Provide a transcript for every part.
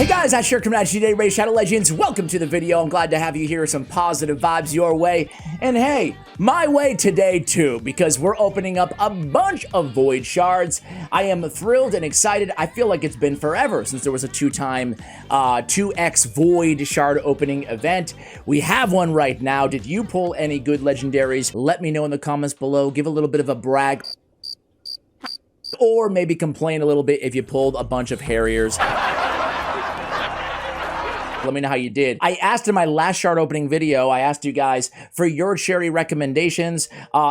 Hey guys, I sure coming at you today, Raid Shadow Legends. Welcome to the video. I'm glad to have you here. Some positive vibes your way. And hey, my way today too, because we're opening up a bunch of Void Shards. I am thrilled and excited. I feel like it's been forever since there was a two-time 2x Void Shard opening event. We have one right now. Did you pull any good legendaries? Let me know in the comments below. Give a little bit of a brag. Or maybe complain a little bit if you pulled a bunch of Harriers. Let me know how you did. I asked in my last shard opening video, I asked you guys for your charity recommendations.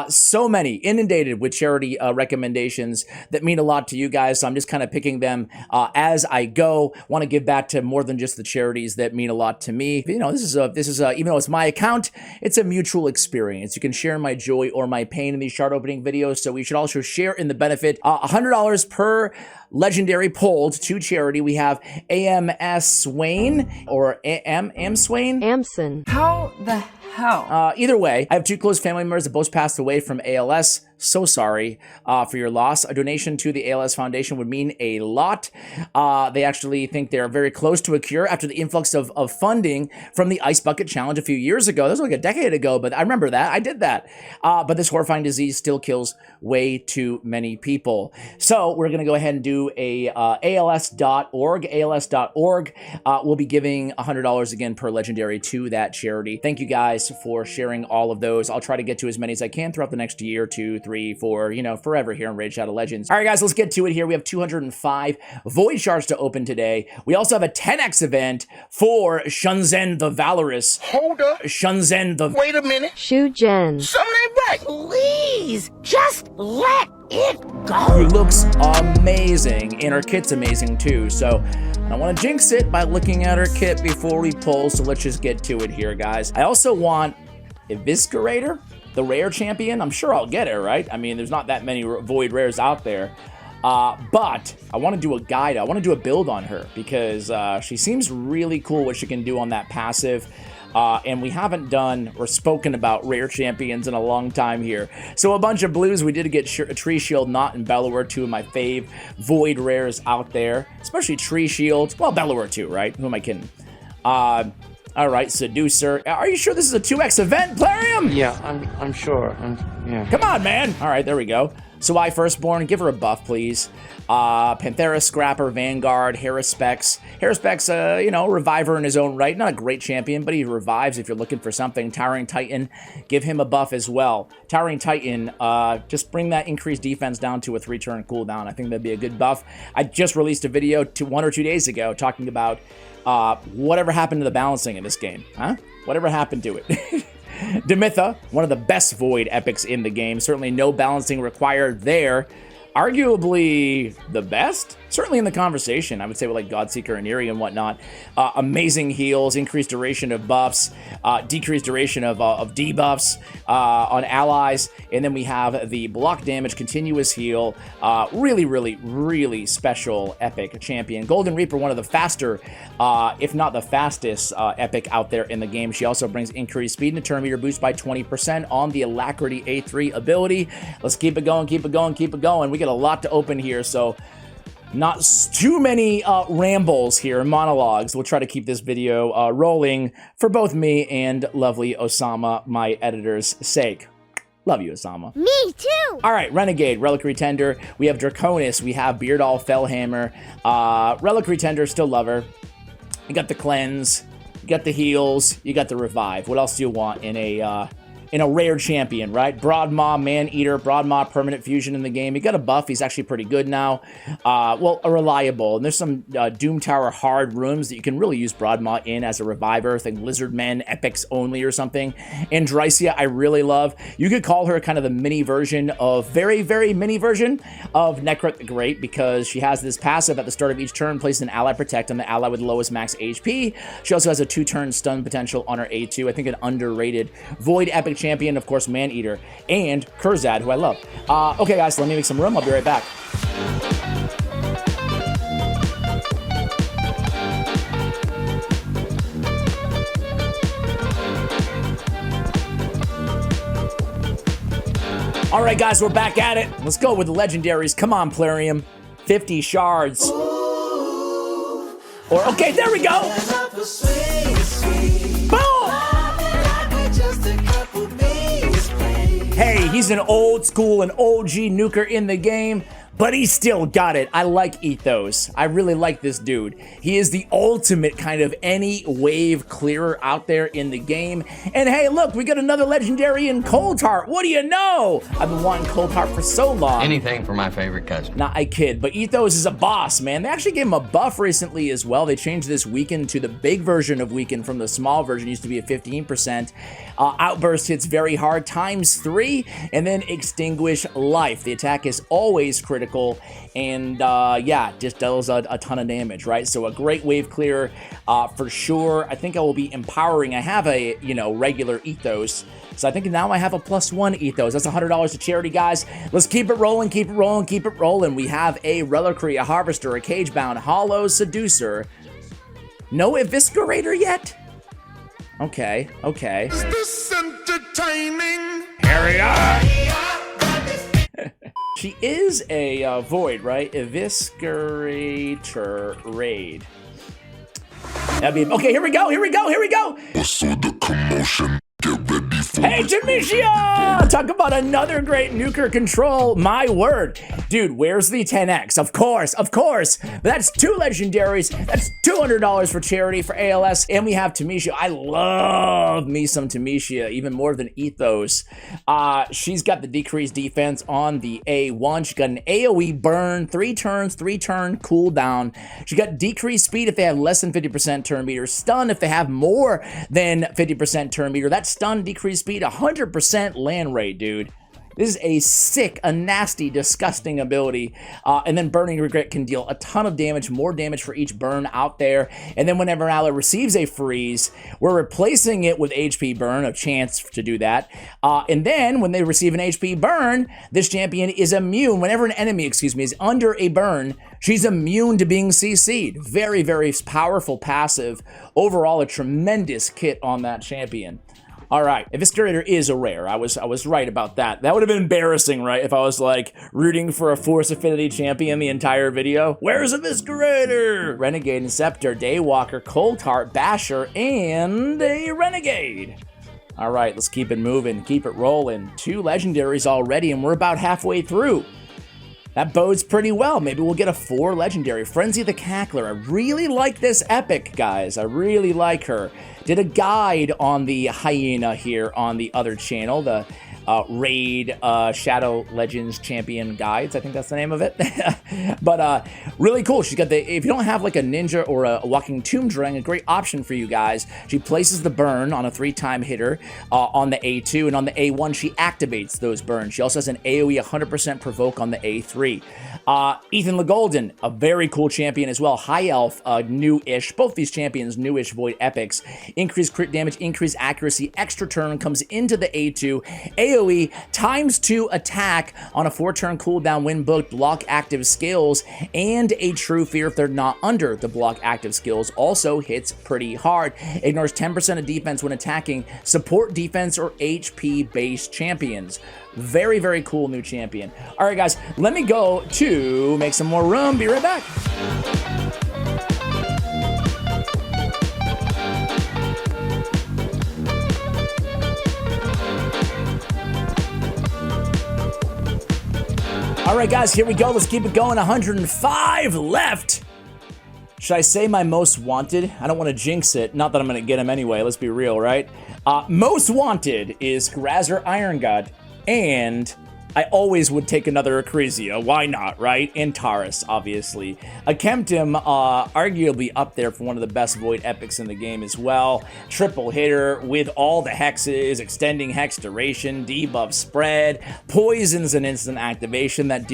So many inundated with charity recommendations that mean a lot to you guys. So I'm just kind of picking them as I go. Want to give back to more than just the charities that mean a lot to me. You know, this is even though it's my account, it's a mutual experience. You can share my joy or my pain in these shard opening videos. So we should also share in the benefit. $100 per legendary pulled to charity. We have AMS Swain or AM Swain? Amson. How the hell? Either way, I have two close family members that both passed away from ALS. So sorry for your loss. A donation to the ALS Foundation would mean a lot. They actually think they're very close to a cure after the influx of funding from the Ice Bucket Challenge a few years ago. That was like a decade ago, but I remember that. I did that. But this horrifying disease still kills way too many people. So we're going to go ahead and do a ALS.org. ALS.org will be giving $100 again per legendary to that charity. Thank you guys for sharing all of those. I'll try to get to as many as I can throughout the next year, 2, 3, 4, you know, forever here in Raid Shadow Legends. All right, guys, let's get to it here. We have 205 Void Shards to open today. We also have a 10x event for Shunzen the Valorous. Hold up. Shunzen the... Wait a minute. Shujen. Something ain't right. Please, just let it go. Who looks amazing, and her kit's amazing too. So I don't want to jinx it by looking at her kit before we pull, so let's just get to it here, guys. I also want Eviscerator, the rare champion. I'm sure I'll get it, right? I mean, there's not that many Void Rares out there. But I want to do a guide. I want to do a build on her because she seems really cool what she can do on that passive. And we haven't done or spoken about rare champions in a long time here. So a bunch of blues. We did get Tree Shield, Knot, and Bellower, two of my fave Void Rares out there. Especially Tree Shield. Well, Bellower too, right? Who am I kidding? All right, Seducer. Are you sure this is a 2x event, Plarium? Yeah, I'm sure. Yeah. Come on, man. All right, there we go. So I Firstborn, give her a buff, please. Panthera, Scrapper, Vanguard, Harrispex. Harrispex, you know, reviver in his own right. Not a great champion, but he revives if you're looking for something. Towering Titan, give him a buff as well. Towering Titan, just bring that increased defense down to a 3-turn cooldown. I think that'd be a good buff. I just released a video 1 or 2 days ago talking about whatever happened to the balancing in this game, huh? Whatever happened to it. Demitha, one of the best Void epics in the game. Certainly no balancing required there. Arguably the best, certainly in the conversation, I would say, with like Godseeker and Eerie and whatnot. Amazing heals, increased duration of buffs, decreased duration of debuffs on allies, and then we have the block damage, continuous heal. Really, really, really special epic champion. Golden Reaper, one of the faster, if not the fastest epic out there in the game. She also brings increased speed and turn meter boost by 20% on the Alacrity A3 ability. Let's keep it going, keep it going, keep it going. We got a lot to open here, so not too many rambles here, monologues. We'll try to keep this video rolling for both me and lovely Osama, my editor's sake. Love you, Osama. Me too. All right, Renegade, Reliquary Tender. We have Draconis. We have Beardall, Fellhammer. Reliquary Tender, still love her. You got the Cleanse. You got the Heals. You got the Revive. What else do you want in a rare champion, right? Broadmaw, Man-Eater, Broadmaw, permanent fusion in the game. He got a buff. He's actually pretty good now. Well, a reliable. And there's some Doom Tower hard rooms that you can really use Broadmaw in as a reviver. Think Lizard Men, Epics only or something. And Drycia, I really love. You could call her kind of the mini version of, very, very mini version of Necrot the Great, because she has this passive at the start of each turn, place an ally protect on the ally with lowest max HP. She also has a 2-turn stun potential on her A2. I think an underrated Void epic champion, of course, Man-Eater, and Kurzad, who I love. Okay, guys, let me make some room. I'll be right back. All right, guys, we're back at it. Let's go with the legendaries. Come on, Plarium. 50 shards. Ooh, Or, okay, there we go. Boom! Hey, he's an old school, an OG nuker in the game, but he still got it. I like Ethos. I really like this dude. He is the ultimate kind of any wave clearer out there in the game. And hey, look, we got another legendary in Cold Heart. What do you know? I've been wanting Cold Heart for so long. Anything for my favorite cousin. Nah, I kid, but Ethos is a boss, man. They actually gave him a buff recently as well. They changed this weaken to the big version of weaken from the small version. It used to be a 15%. Outburst hits very hard, ×3, and then extinguish life. The attack is always critical, and yeah, just deals a ton of damage, right? So a great wave clearer for sure. I think I will be empowering. I have a, regular Ethos, so I think now I have a +1 Ethos. That's $100 to charity, guys. Let's keep it rolling, keep it rolling, keep it rolling. We have a Reliquary, a Harvester, a Cagebound, Hollow, Seducer. No Eviscerator yet? Okay. Is this entertaining? Harrier! She is a Void, right? Eviscerator Raid. That'd be, okay, here we go. What's all the commotion? Get ready for Hey, Demetia! Talk about another great nuker control. My word. Dude, where's the 10x? Of course. That's 2 legendaries. That's $200 for charity for ALS. And we have Demetia. I love me some Demetia, even more than Ethos. She's got the decreased defense on the A1. She got an AoE burn, 3 turn cooldown. She got decreased speed if they have less than 50% turn meter. Stun if they have more than 50% turn meter. That stun, decreased speed, 100% land rate, dude. This is a sick, a nasty, disgusting ability. And then Burning Regret can deal a ton of damage, more damage for each burn out there. And then whenever an ally receives a freeze, we're replacing it with HP burn, a chance to do that. And then when they receive an HP burn, this champion is immune. Whenever an enemy, is under a burn, she's immune to being CC'd. Very, very powerful passive. Overall, a tremendous kit on that champion. All right, Eviscerator is a rare. I was right about that. That would have been embarrassing, right, if I was like rooting for a Force Affinity champion the entire video. Where's Eviscerator? Renegade, Inceptor, Daywalker, Cold Heart, Basher, and a Renegade. All right, let's keep it moving, keep it rolling. 2 legendaries already, and we're about halfway through. That bodes pretty well. Maybe we'll get a 4 legendary. Frenzy the Cackler. I really like this epic, guys. I really like her. Did a guide on the Hyena here on the other channel, the Raid Shadow Legends Champion Guides. I think that's the name of it. But really cool. She's got the, if you don't have like a ninja or a walking tomb drawing, a great option for you guys. She places the burn on a 3-time hitter on the A2, and on the A1 she activates those burns. She also has an AoE 100% provoke on the A3. Ethan the Golden, a very cool champion as well. High Elf, new-ish. Both these champions, new-ish Void Epics. Increased crit damage, increased accuracy, extra turn comes into the A2. AoE ×2 attack on a 4-turn cooldown when booked, block active skills, and a True Fear if they're not under the block active skills. Also hits pretty hard. Ignores 10% of defense when attacking support defense or HP-based champions. Very, very cool new champion. All right, guys, let me go to make some more room. Be right back. All right, guys, here we go. Let's keep it going. 105 left. Should I say my most wanted? I don't want to jinx it. Not that I'm going to get him anyway. Let's be real, right? Most wanted is Grazer Iron God. And I always would take another Acrizia. Why not, right? And Taurus, obviously. I kept him arguably up there for one of the best Void Epics in the game as well. Triple hitter with all the hexes, extending hex duration, debuff spread, poisons and instant activation. That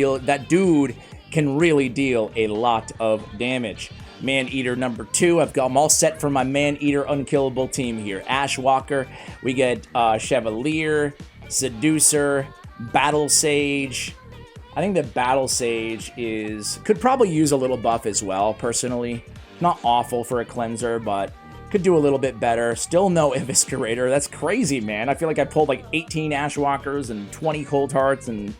dude can really deal a lot of damage. Man-Eater number 2. I'm all set for my Man-Eater unkillable team here. Ashwalker. We get Chevalier, Seducer, Battle Sage. I think that Battle Sage could probably use a little buff as well, personally. Not awful for a cleanser, but could do a little bit better. Still no Eviscerator. That's crazy, man. I feel like I pulled like 18 Ashwalkers and 20 Cold Hearts and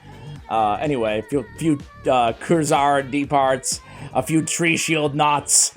anyway, a few Kurzar deep hearts. a few tree shield knots.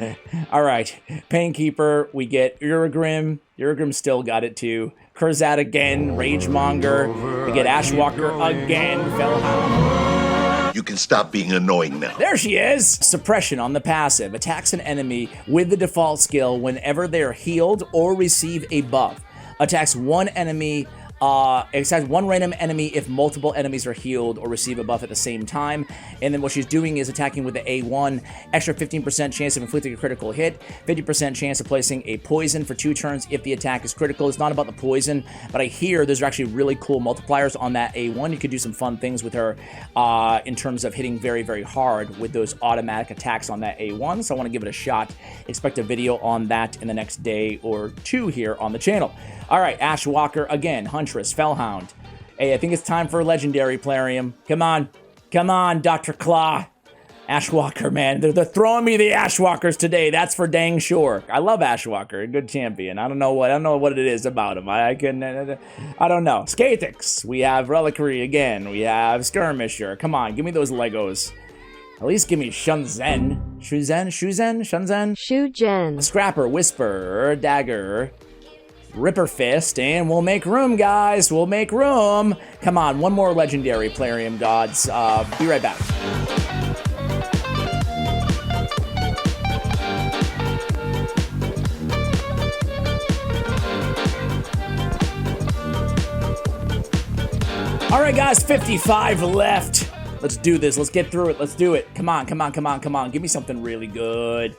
All right, Painkeeper, we get Uragrim. Uragrim still got it too. Kurzat again, Ragemonger. We get Ashwalker again, Fellhound. You can stop being annoying now. There she is! Suppression on the passive. Attacks an enemy with the default skill whenever they are healed or receive a buff. Attacks one enemy, attacks one random enemy if multiple enemies are healed or receive a buff at the same time. And then what she's doing is attacking with the A1, extra 15% chance of inflicting a critical hit, 50% chance of placing a poison for 2 turns if the attack is critical. It's not about the poison, but I hear there's actually really cool multipliers on that A1. You could do some fun things with her in terms of hitting very, very hard with those automatic attacks on that A1. So I want to give it a shot. Expect a video on that in the next day or 2 here on the channel. All right, Ashwalker again, Huntress, Fellhound. Hey, I think it's time for a legendary, Plarium. Come on. Come on, Dr. Claw. Ashwalker, man. They're throwing me the Ashwalkers today. That's for dang sure. I love Ashwalker, a good champion. I don't know what it is about him. I don't know. Skatix. We have Reliquary again. We have Skirmisher. Come on, give me those Legos. At least give me Shunzen. Shunzen? Scrapper, Whisper, Dagger, Ripper Fist, and we'll make room, guys. We'll make room. Come on, one more legendary, Plarium gods. Be right back. All right, guys, 55 left. Let's do this. Let's get through it. Let's do it. Come on, come on, come on, come on. Give me something really good.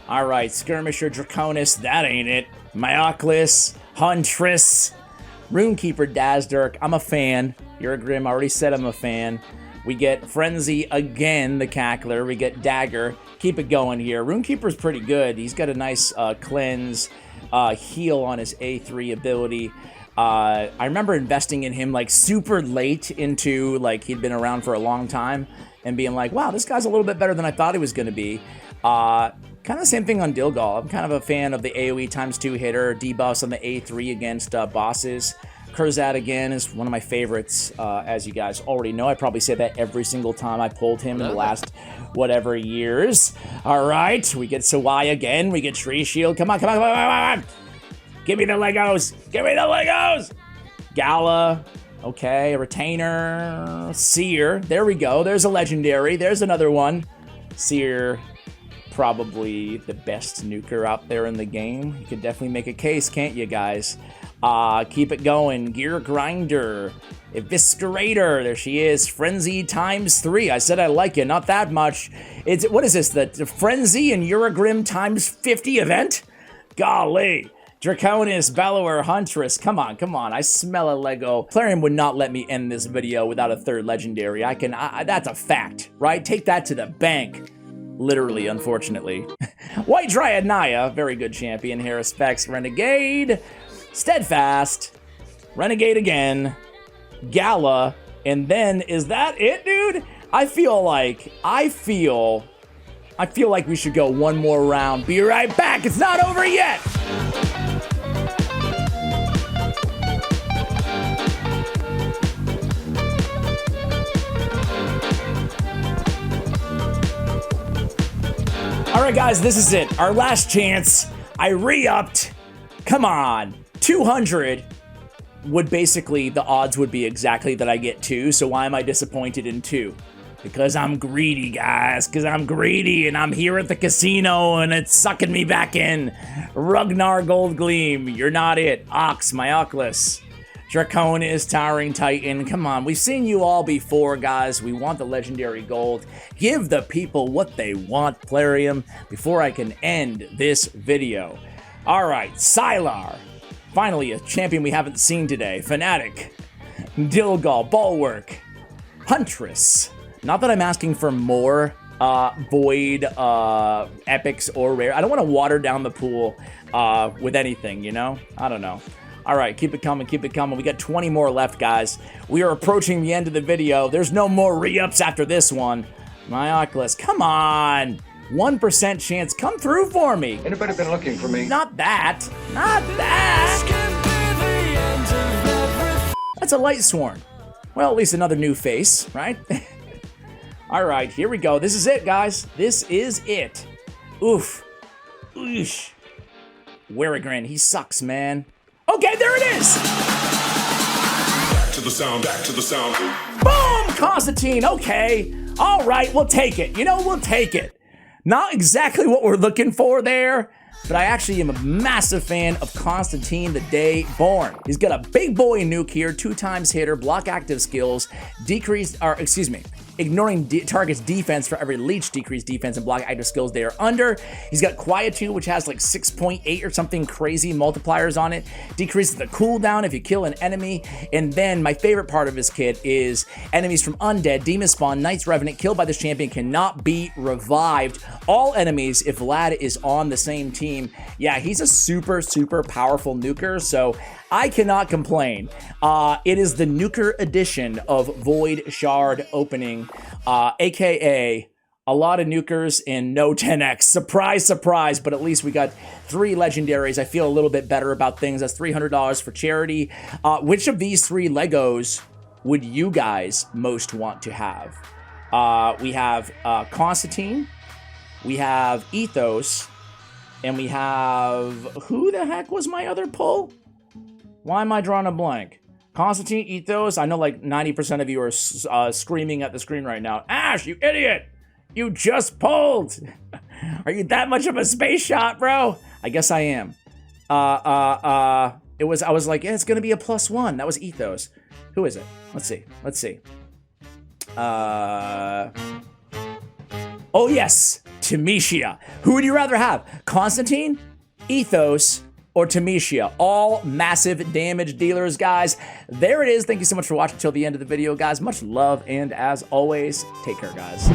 All right, Skirmisher, Draconis, that ain't it. Myoclis, Huntress, Runekeeper, Dazdirk. I'm a fan. Uragrim, I already said I'm a fan. We get Frenzy again, the Cackler. We get Dagger. Keep it going here. Runekeeper's pretty good. He's got a nice cleanse, heal on his A3 ability. I remember investing in him like super late into, like, he'd been around for a long time and being like, wow, this guy's a little bit better than I thought he was going to be. Kind of the same thing on Dilgal. I'm kind of a fan of the AoE ×2 hitter, debuffs on the A3 against bosses. Kurzat again is one of my favorites, as you guys already know. I probably say that every single time I pulled him in the last whatever years. All right, we get Sawai again. We get Tree Shield. Come on, come on, come on, come on. Give me the Legos. Give me the Legos. Gala. Okay, a Retainer. Seer. There we go. There's a legendary. There's another one. Seer. Probably the best nuker out there in the game. You could definitely make a case, can't you guys? Keep it going. Gear Grinder. Eviscerator. There she is. Frenzy ×3. I said I like it. Not that much. What is this? The Frenzy and Uragrim ×50 event? Golly. Draconis, Bellower, Huntress. Come on, come on. I smell a Lego. Plarium would not let me end this video without a third legendary. That's a fact, right? Take that to the bank. Literally, unfortunately. White Dryad Naya, very good champion. Harrispex, Renegade, Steadfast, Renegade again, Gala, and then, is that it, dude? I feel like we should go one more round. Be right back, it's not over yet! All right, guys, this is it. Our last chance. I re-upped. Come on. 200 would basically, the odds would be exactly that I get 2. So why am I disappointed in 2? Because I'm greedy, guys. Because I'm greedy and I'm here at the casino and it's sucking me back in. Ragnar Gold Gleam. You're not it. Ox, Myoclis. Draconis, Towering Titan. Come on, we've seen you all before, guys. We want the legendary gold. Give the people what they want, Plarium, before I can end this video. All right, Sylar. Finally, a champion we haven't seen today. Fnatic. Dilgal, Bulwark. Huntress. Not that I'm asking for more void epics or rare. I don't want to water down the pool with anything, you know? I don't know. All right, keep it coming, keep it coming. We got 20 more left, guys. We are approaching the end of the video. There's no more re-ups after this one. Myoclis, come on. 1% chance, come through for me. Anybody been looking for me? Not that, not that. That's a Light Sworn. Well, at least another new face, right? All right, here we go. This is it, guys. This is it. Oof. Oosh. Weregrin, he sucks, man. Okay, there it is. Back to the sound, back to the sound. Boom, Constantine. Okay. All right, we'll take it. You know, we'll take it. Not exactly what we're looking for there, but I actually am a massive fan of Constantine the Day Born. He's got a big boy nuke here, 2x hitter, block active skills, ignoring target's defense for every leech, decreased defense and block active skills they are under. He's got Quietude, which has like 6.8 or something crazy multipliers on it. Decreases the cooldown if you kill an enemy. And then my favorite part of his kit is enemies from Undead, Demon Spawn, Knight's Revenant, killed by this champion cannot be revived. All enemies if Vlad is on the same team. Yeah, he's a super, super powerful nuker, so I cannot complain. It is the nuker edition of Void Shard opening, aka a lot of nukers and no 10x. Surprise, surprise, but at least we got 3 legendaries. I feel a little bit better about things. That's $300 for charity. Which of these 3 Legos would you guys most want to have? We have Constantine, we have Ethos, and we have, who the heck was my other pull? Why am I drawing a blank? Constantine, Ethos. I know like 90% of you are screaming at the screen right now. Ash, you idiot! You just pulled! Are you that much of a space shot, bro? I guess I am. I was like, yeah, it's gonna be a +1. That was Ethos. Who is it? Let's see. Oh yes, Tamisha. Who would you rather have? Constantine, Ethos, or Tamisha? All massive damage dealers, guys. There it is. Thank you so much for watching till the end of the video, guys. Much love, and as always, take care, guys.